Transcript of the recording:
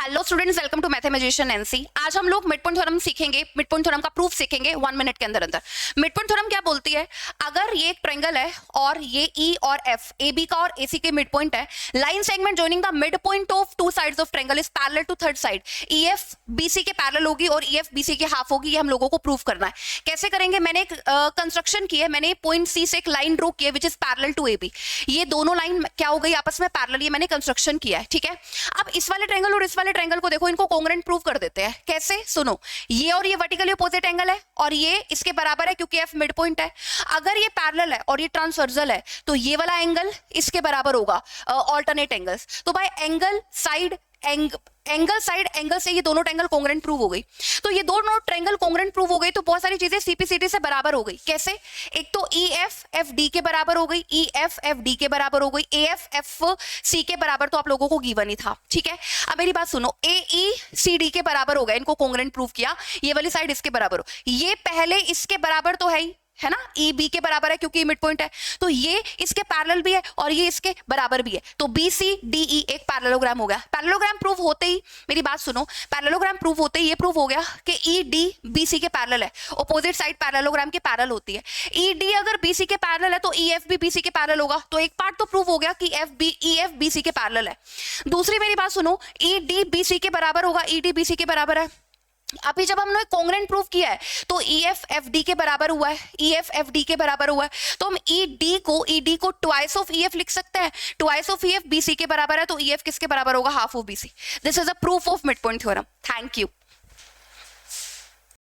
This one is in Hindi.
Hello students, welcome to mathemagician NC. आज हम लोग मिड पॉइंट थ्योरम सीखेंगे, मिड पॉइंट थ्योरम का प्रूफ सीखेंगे 1 मिनट के अंदर अंदर। मिड पॉइंट थ्योरम क्या बोलती है? अगर ये एक ट्रायंगल है और ये ई और एफ, ए बी का और ए सी के मिड पॉइंट है, line segment joining the mid point of two sides of triangle is parallel to third side. E F B C के पैरेलल होगी और ई एफ बी सी के हाफ होगी। ये हम लोगों को प्रूफ करना है। कैसे करेंगे? मैंने एक कंस्ट्रक्शन की है, मैंने पॉइंट सी से एक लाइन ड्रॉ की है which is parallel to A B. ये दोनों लाइन क्या हो गई आपस में पैरेलल, ये मैंने कंस्ट्रक्शन किया है, ठीक है। अब इस वाले ट्रायंगल और इस वाले ट्रायंगल को देखो, इनको कॉन्ग्रुएंट प्रूव कर देते हैं। कैसे? सुनो, ये और ये वर्टिकली अपोजिट एंगल है और ये इसके बराबर है क्योंकि एफ मिड पॉइंट है। अगर ये पैरेलल है और ये ट्रांसवर्सल है तो ये वाला एंगल इसके बराबर होगा, ऑल्टरनेट एंगल्स। तो भाई एंगल साइड एंगल से ये दोनों ट्रायंगल कॉन्ग्रुएंट प्रूव हो गई। तो ये दोनों ट्रायंगल कॉन्ग्रुएंट प्रूव हो गई तो बहुत सारी चीजें सीपीसीटी से बराबर हो गई। कैसे? एक तो ई एफ एफ डी के बराबर हो गई, ई एफ एफ डी के बराबर हो गई, ए एफ एफ सी के बराबर तो आप लोगों को गिवन ही था, ठीक है। अब मेरी बात सुनो, ए ई सी डी के बराबर हो गया, इनको कॉन्ग्रुएंट प्रूव किया। ये वाली साइड इसके बराबर हो, ये पहले इसके बराबर तो है ही, है ना, ई बी के बराबर है क्योंकि मिड पॉइंट है, तो ये इसके पैरेलल भी है और ये इसके बराबर भी है। तो बी सी डी ई एक पैरेललोग्राम हो गया। पैरेललोग्राम प्रूव होते ही, मेरी बात सुनो, पैरेललोग्राम प्रूव होते ही ये प्रूव हो गया कि ई डी बी सी के पैरेलल है। ऑपोजिट साइड पैरेललोग्राम के पैरेलल होती है। ई डी अगर बी सी के पैरेलल है तो ई एफ भी बी सी के पैरेलल होगा। तो एक पार्ट तो प्रूव हो गया कि ई एफ बी सी के पैरेलल है। दूसरी मेरी बात सुनो, ई डी बी सी के बराबर होगा, ई डी बी सी के बराबर है। अभी जब हमने कॉन्ग्रुएंट प्रूफ किया है तो ई एफ एफ डी के बराबर हुआ है, ई एफ एफ डी के बराबर हुआ है, तो हम ई डी को ट्वाइस ऑफ ई एफ लिख सकते हैं। Twice of E F B C के बराबर है तो ई एफ किसके बराबर होगा? Half of B C. This is a proof of mid point theorem. Thank you.